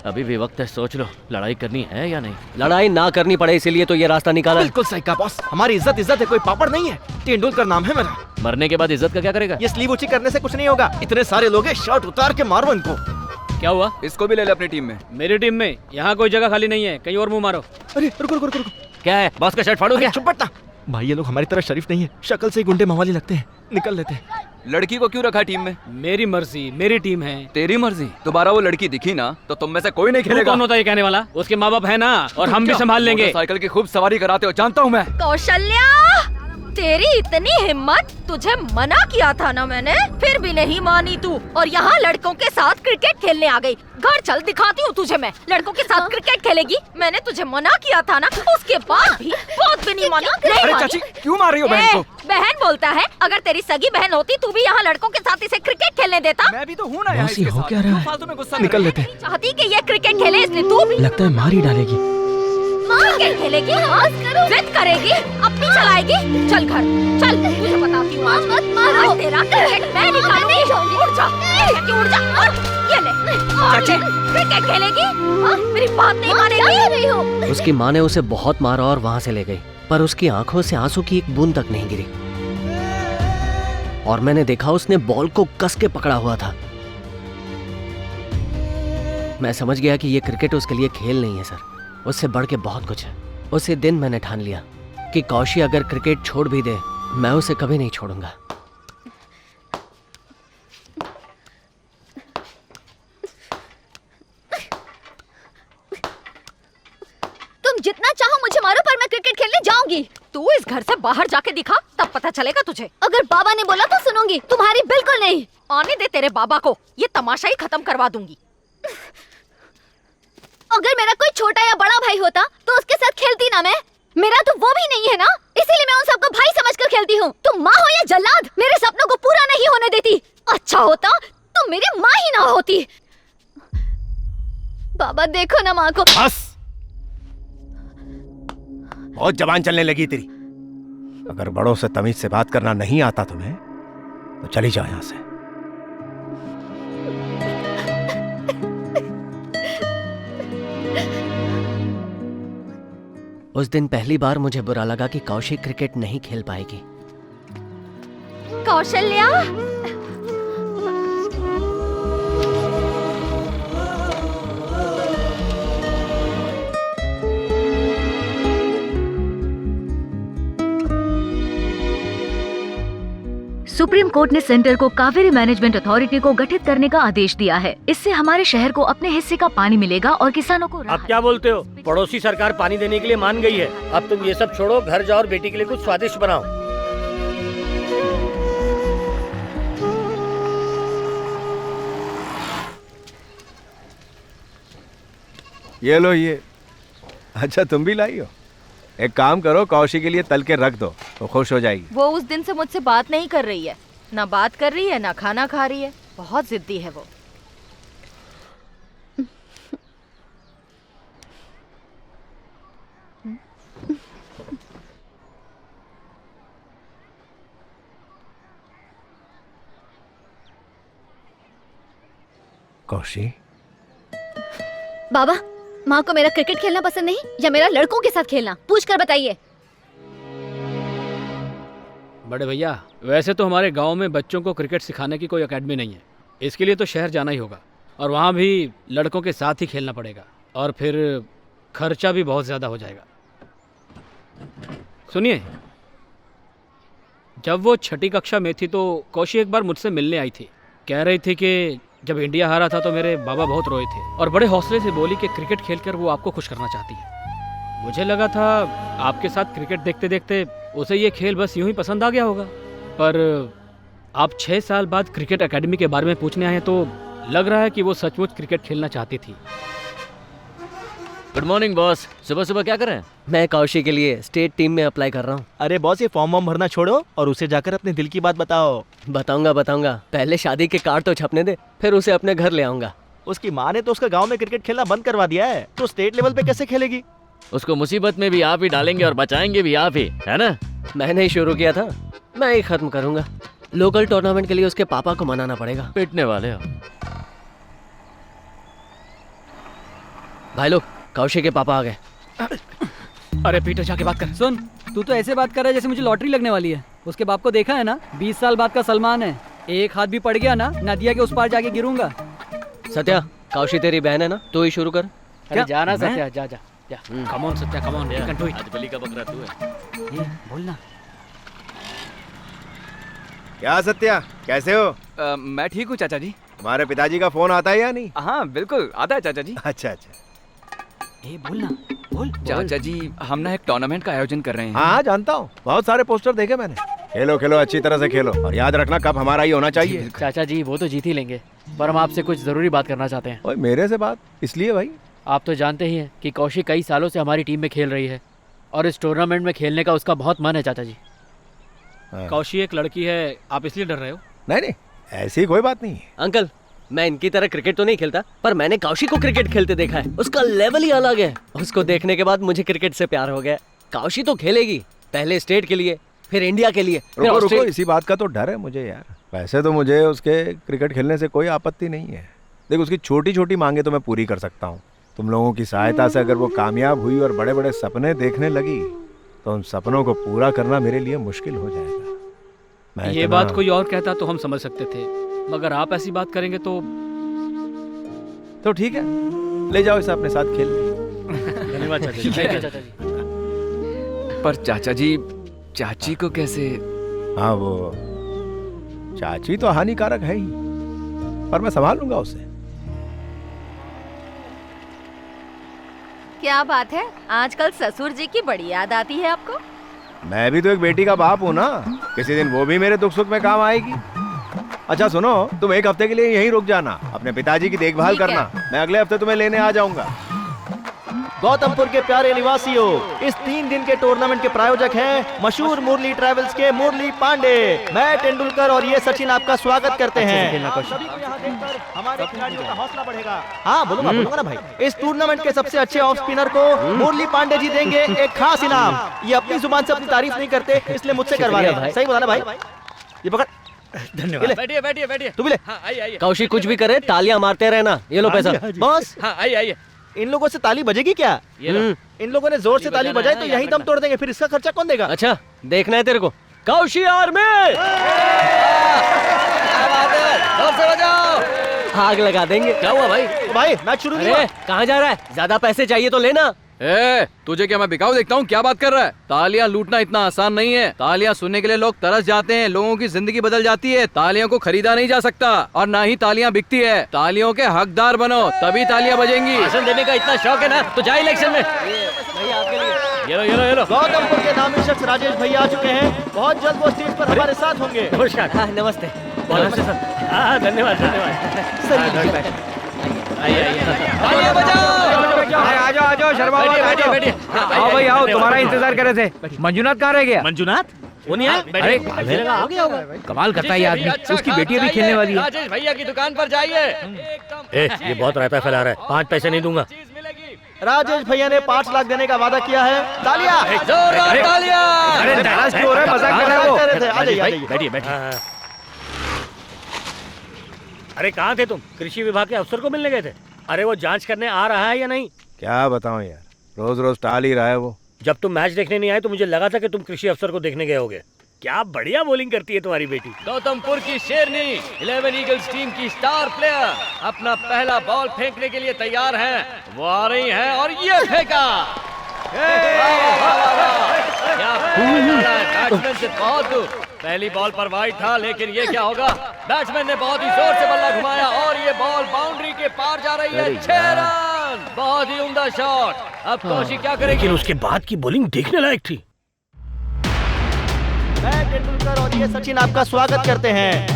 अभी भी वक्त है, सोच लो लड़ाई करनी है या नहीं। लड़ाई ना करनी पड़े इसीलिए तो ये रास्ता निकाला। बिल्कुल सही कहा बॉस, हमारी इज्जत है, कोई पापड़ नहीं है। तेंदुलकर नाम है मेरा। मरने के बाद इज्जत का क्या करेगा? ये स्लीव ऊंची करने से कुछ नहीं होगा। इतने सारे लोग हैं, शर्ट उतार के मारो इनको। क्या हुआ? इसको भी ले ले अपनी टीम में। मेरी टीम में यहाँ कोई जगह खाली नहीं है, कहीं और मुंह मारो। अरे रुको रुको रुको रुको। क्या है, बॉस का शर्ट फाड़ू क्या? चुप बैठना भाई, ये लोग हमारी तरह शरीफ नहीं है, शक्ल से ही गुंडे मवाली लगते हैं। निकल लेते हैं। लड़की को क्यों रखा टीम में? मेरी मर्जी, मेरी टीम है। तेरी मर्जी? दोबारा वो लड़की दिखी ना तो तुम में से कोई नहीं खेलेगा। कौन होता है ये कहने वाला? उसके माँ बाप है ना, और हम भी संभाल लेंगे। साइकिल की खूब सवारी कराते हो, जानता हूँ मैं। कौशल्या, तेरी इतनी हिम्मत! तुझे मना किया था ना मैंने, फिर भी नहीं मानी तू, और यहाँ लड़कों के साथ क्रिकेट खेलने आ गई। घर चल, दिखाती हूँ तुझे मैं। लड़कों के साथ क्रिकेट खेलेगी? मैंने तुझे मना किया था ना, उसके बाद भी बहुत भी नहीं मानी। अरे चाची, क्यों मार रही हो बहन को? बहन बोलता है, अगर तेरी सगी बहन होती तू भी यहाँ लड़कों के साथ इसे क्रिकेट खेलने देता। मैं भी तो हूँ ना यहाँ बॉस, ये इसके हो साथ। क्या रहा है? फालतू में गुस्सा निकल लेते हैं। चाहती कि ये क्रिकेट खेले, इसलिए तू भी लगता है मार ही डालेगी। क्रिकेट खेलेगी, जिद करेगी, अपनी चलाएगी। चल घर चल, तुझे बताती हूँ आज। मत मारो, तेरा क्रिकेट मैं निकालूंगी। उड़ जा, उड़ जा। ये ले, चाची क्रिकेट खेलेगी? मेरी बात नहीं मानेगी। उसकी माँ ने उसे बहुत मारा और वहाँ से ले गई, पर उसकी आंखों से आंसू की एक बूंद तक नहीं गिरी। और मैंने देखा उसने बॉल को कस के पकड़ा हुआ था। मैं समझ गया कि ये क्रिकेट उसके लिए खेल नहीं है सर, उससे बढ़ के बहुत कुछ है। उसी दिन मैंने ठान लिया कि कौशी अगर क्रिकेट छोड़ भी दे, मैं उसे कभी नहीं छोड़ूंगा। तुम जितना चाहो मुझे मारो, पर मैं क्रिकेट खेलने जाऊंगी। तू इस घर से बाहर जाके दिखा, तब पता चलेगा तुझे। अगर बाबा ने बोला तो सुनूंगी, तुम्हारी बिल्कुल नहीं। आने दे तेरे बाबा को, ये तमाशा ही खत्म करवा दूंगी। अगर मेरा कोई छोटा या बड़ा भाई होता तो उसके साथ खेलती ना मैं। मेरा तो वो भी नहीं है ना, इसीलिए मैं उन सबको भाई समझकर खेलती हूँ। तुम माँ हो या जल्लाद, मेरे सपनों को पूरा नहीं होने देती। अच्छा होता तुम मेरी माँ ही ना होती। बाबा देखो ना माँ को। बस, बहुत जबान चलने लगी तेरी। अगर बड़ों से तमीज से बात करना नहीं आता तुम्हें तो चली जाओ यहाँ से। उस दिन पहली बार मुझे बुरा लगा कि कौशिक क्रिकेट नहीं खेल पाएगी। कौशल्या, सुप्रीम कोर्ट ने सेंटर को कावेरी मैनेजमेंट अथॉरिटी को गठित करने का आदेश दिया है। इससे हमारे शहर को अपने हिस्से का पानी मिलेगा और किसानों को अब क्या बोलते हो? पड़ोसी सरकार पानी देने के लिए मान गई है। अब तुम ये सब छोड़ो, घर जाओ और बेटी के लिए कुछ स्वादिष्ट बनाओ। ये लो ये। अच्छा तुम भी लाई हो? एक काम करो, कौशी के लिए तल के रख दो तो खुश हो जाएगी। वो उस दिन से मुझसे बात नहीं कर रही है, ना बात कर रही है ना खाना खा रही है। बहुत जिद्दी है वो। कौशी, बाबा, माँ को मेरा क्रिकेट खेलना पसंद नहीं या मेरा लड़कों के साथ खेलना? पूछ कर बताइए। बड़े भैया, वैसे तो हमारे गांव में बच्चों को क्रिकेट सिखाने की कोई एकेडमी नहीं है। इसके लिए तो शहर जाना ही होगा, और वहाँ भी लड़कों के साथ ही खेलना पड़ेगा, और फिर खर्चा भी बहुत ज़्यादा हो जाएगा। सुनिए, जब वो छठी कक्षा में थी तो कौशी एक बार मुझसे मिलने आई थी। कह रही थी कि जब इंडिया हारा था तो मेरे बाबा बहुत रोए थे, और बड़े हौसले से बोली कि क्रिकेट खेलकर वो आपको खुश करना चाहती है। मुझे लगा था आपके साथ क्रिकेट देखते देखते उसे ये खेल बस यूं ही पसंद आ गया होगा, पर आप 6 साल बाद क्रिकेट एकेडमी के बारे में पूछने आए तो लग रहा है कि वो सचमुच क्रिकेट खेलना चाहती थी। गुड मॉर्निंग बॉस, सुबह सुबह क्या कर रहे हैं? मैं कौशी के लिए स्टेट टीम में अप्लाई कर रहा हूँ। अरे बॉस, ये फॉर्म भरना छोड़ो और उसे जाकर अपने दिल की बात बताओ। बताऊंगा। पहले शादी के कार्ड तो छपने दे, फिर उसे अपने घर ले आऊंगा। उसकी माँ ने तो उसका गांव में क्रिकेट खेलना बंद करवा दिया है, तो स्टेट लेवल पे कैसे खेलेगी? उसको मुसीबत में भी आप ही डालेंगे और बचाएंगे भी आप ही, है ना? मैंने ही शुरू किया था, मैं ही खत्म करूंगा। लोकल टूर्नामेंट के लिए उसके पापा को मनाना पड़ेगा। पिटने वाले हो। भाई लोग, कौशिक के पापा आ गए। अरे पीटर जाके बात कर। सुन, तू तो ऐसे बात कर रहा है जैसे मुझे लॉटरी लगने वाली है। उसके बाप को देखा है ना, 20 साल बाद का सलमान है। एक हाथ भी पड़ गया ना, नदिया के उस पार जाके गिरूंगा। सत्या, कौशिक तेरी बहन है ना, तू ही शुरू कर। अरे जाना सत्या, जा जा जा। Come on Satya, come on, you can do it. आज बलि का बकरा तू है। ये बोलना। क्या सत्या, कैसे हो? मैं ठीक हूँ चाचा जी। तुम्हारे पिताजी का फोन आता है या नहीं? हाँ बिल्कुल आता है चाचा जी। अच्छा अच्छा। ए बोलना, बोल। चाचा जी हम ना एक टूर्नामेंट का आयोजन कर रहे हैं। हाँ जानता हूँ, बहुत सारे पोस्टर देखे मैंने। खेलो खेलो, अच्छी तरह से खेलो और याद रखना कप हमारा ही होना चाहिए। चाचा जी वो तो जीत ही लेंगे, पर हम आपसे कुछ जरूरी बात करना चाहते हैं। ओए मेरे से बात इसलिए भाई? आप तो जानते ही हैं कि कौशिक कई सालों से हमारी टीम में खेल रही है और इस टूर्नामेंट में खेलने का उसका बहुत मन है चाचा जी। हाँ। कौशिक एक लड़की है, आप इसलिए डर रहे हो? नहीं नहीं, ऐसी कोई बात नहीं है। अंकल, मैं इनकी तरह क्रिकेट तो नहीं खेलता, पर मैंने कौशिक को क्रिकेट खेलते देखा है। उसका लेवल ही अलग है। उसको देखने के बाद मुझे क्रिकेट से प्यार हो गया। कौशिक तो खेलेगी, पहले स्टेट के लिए, फिर इंडिया के लिए, फिर रुको रुको, ऑस्ट्रेलिया। इसी बात का तो डर है मुझे यार। वैसे तो मुझे उसके क्रिकेट खेलने से कोई आपत्ति नहीं है। देख, उसकी छोटी छोटी मांगे तो मैं पूरी कर सकता हूँ। तुम लोगों की सहायता से अगर वो कामयाब हुई और बड़े बड़े सपने देखने लगी तो उन सपनों को पूरा करना मेरे लिए मुश्किल हो जाएगा। मैं ये बात कोई और कहता तो हम समझ सकते थे, मगर आप ऐसी बात करेंगे तो ठीक है, ले जाओ इसे अपने साथ खेलने। धन्यवाद चाचा जी। थैंक यू चाचा जी। पर चाचा जी, चाची को कैसे? हाँ, वो चाची तो हानिकारक है ही, पर मैं संभाल लूंगा उसे। क्या बात है, आजकल ससुर जी की बड़ी याद आती है आपको? मैं भी तो एक बेटी का बाप हूँ ना, किसी दिन वो भी मेरे दुख सुख में काम आएगी। अच्छा सुनो, तुम एक हफ्ते के लिए यहीं रुक जाना, अपने पिताजी की देखभाल ठीक है। करना। मैं अगले हफ्ते तुम्हें लेने आ जाऊंगा। गौतमपुर के प्यारे निवासियों, इस 3 दिन के टूर्नामेंट के प्रायोजक हैं मशहूर मुरली ट्रैवल्स के मुरली पांडे। मैं तेंदुलकर और ये सचिन आपका स्वागत करते हैं। सभी को यहाँ देखकर हमारे खिलाड़ियों का हौसला बढ़ेगा। हाँ बोलूंगा ना भाई। इस टूर्नामेंट के सबसे अच्छे ऑफ स्पिनर को मुरली पांडे जी देंगे एक खास इनाम। ये अपनी जुबान से अपनी तारीफ नहीं करते, इसलिए मुझसे करवा रहे हैं। सही बोला ना भाई? ये पकड़। धन्यवाद। बैठिए बैठिए बैठिए। तू भी ले। हाँ आइए आइए। कौशिक कुछ भी करे, तालियां मारते रहना। ये लो पैसा। बॉस, हाँ आइए आइए। इन लोगों से ताली बजेगी क्या? ये लो। इन लोगों ने जोर से ताली बजाई तो यही दम तोड़ देंगे, फिर इसका खर्चा कौन देगा? अच्छा, देखना है तेरे को। कौशिक आर्मी, जोर से बजाओ। आग लगा देंगे। क्या हुआ भाई? भाई मैच शुरू नहीं अरे हुआ। कहाँ जा रहा है? ज्यादा पैसे चाहिए तो लेना। तुझे क्या मैं बिकाऊ देखता हूँ? क्या बात कर रहा है? तालियां लूटना इतना आसान नहीं है। तालियां सुनने के लिए लोग तरस जाते हैं, लोगों की जिंदगी बदल जाती है। तालियों को खरीदा नहीं जा सकता और ना ही तालियां बिकती है। तालियों के हकदार बनो, तभी तालियां बजेंगी। भाषण देने का इतना शौक है ना, तो जा इलेक्शन में। भाई आपके लिए। ये लो ये लो ये लो। गौतमपुर के नामी शख्स राजेश भैया आ चुके हैं। बहुत जल्द वो स्टेज पर हमारे साथ होंगे। नमस्कार। हाँ नमस्ते। नमस्ते सर। हाँ धन्यवाद धन्यवाद। सर आइए आइए। तालियां बजाओ। आ जाओ शर्मा, बैठिए बैठिए। आओ भाई आओ, तुम्हारा इंतजार कर रहे थे। मंजुनाथ कहाँ रह गया? मंजुनाथ वो नहीं है? अरे कमाल करता है ये आदमी। उसकी बेटी अभी खेलने वाली है। राजेश भैया की दुकान पर जाइए। ये बहुत रायता फैला रहा है, 5 पैसे नहीं दूंगा। राजेश भैया ने 5 लाख देने का वादा किया है। तालियां। जोरदार तालियां। अरे नाराज क्यों हो रहा है? मजाक कर रहे हो? आ जाइए। बैठिए बैठिए। अरे कहाँ थे तुम? कृषि विभाग के अफसर को मिलने गए थे? अरे वो जांच करने आ रहा है या नहीं? क्या बताऊं यार, रोज रोज टाल ही रहा है वो। जब तुम मैच देखने नहीं आए तो मुझे लगा था कि तुम कृषि अफसर को देखने गए होगे। क्या बढ़िया बॉलिंग करती है तुम्हारी बेटी। गौतमपुर की शेरनी 11 ईगल्स टीम की स्टार प्लेयर अपना पहला बॉल फेंकने के लिए तैयार हैं। वो आ रही हैं और ये फेंका। बैट्समैन से बहुत दूर। पहली बॉल पर वाइड था, लेकिन ये क्या होगा? बैट्समैन ने बहुत ही जोर से बल्ला घुमाया और ये बॉल बाउंड्री के पार जा रही है। 6 रन, बहुत ही उम्दा शॉट। अब कौशिक क्या करेगी? लेकिन उसके बाद की बॉलिंग देखने लायक थी। मैं तेंदुलकर और ये सचिन आपका स्वागत करते हैं।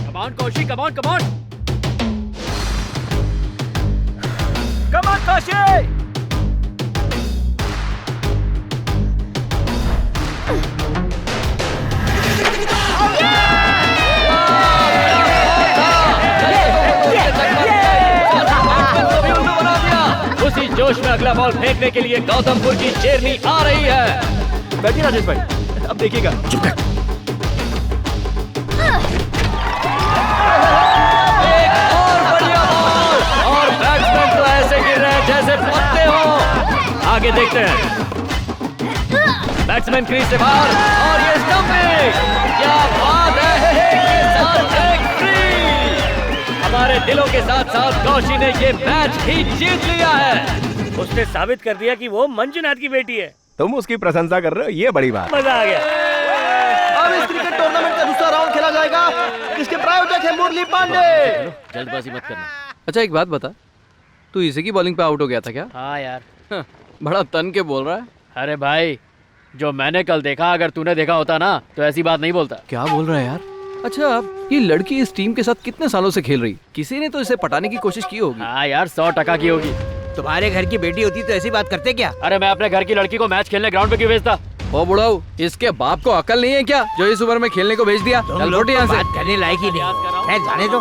Come on Kaushik, come on come on. Come on Kaushik. उसी जोश में अगला बॉल फेंकने के लिए गौतमपुर की शेरनी आ रही है। बैठिए राजेश भाई, अब देखिएगा। एक और बढ़िया बैट्समैन क्रीज से बाहर और ये स्टंपिंग, क्या बात है, के साथ एक फ्री। हमारे दिलों के साथ साथ कौशी ने ये मैच भी जीत लिया है। उसने साबित कर दिया कि वो मंजुनाथ की बेटी है। तुम उसकी प्रशंसा कर रहे हो, ये बड़ी बात। मजा आ गया। अब इस क्रिकेट टूर्नामेंट का दूसरा राउंड खेला जाएगा, जिसके प्रायोजक है मुरली पांडे। जल्दबाजी मत करना। अच्छा एक बात बता, तू इसी की बॉलिंग पे आउट हो गया था क्या? हाँ यार। बड़ा तन के बोल रहा है। अरे भाई, जो मैंने कल देखा, अगर तूने देखा होता ना तो ऐसी बात नहीं बोलता। क्या बोल रहा है यार? अच्छा, अब ये लड़की इस टीम के साथ कितने सालों से खेल रही? किसी ने तो इसे पटाने की कोशिश की होगी। हाँ यार, 100% की होगी। तुम्हारे घर की बेटी होती तो ऐसी बात करते क्या? अरे मैं अपने घर की लड़की को मैच खेलने ग्राउंड पे क्यों भेजता? ओ बुढ़ाऊ, इसके बाप को अकल नहीं है क्या, जो इस उम्र में खेलने को भेज दिया? तुम चल लोग रोटी यहाँ तो से। बात करने लायक ही नहीं है, जाने दो।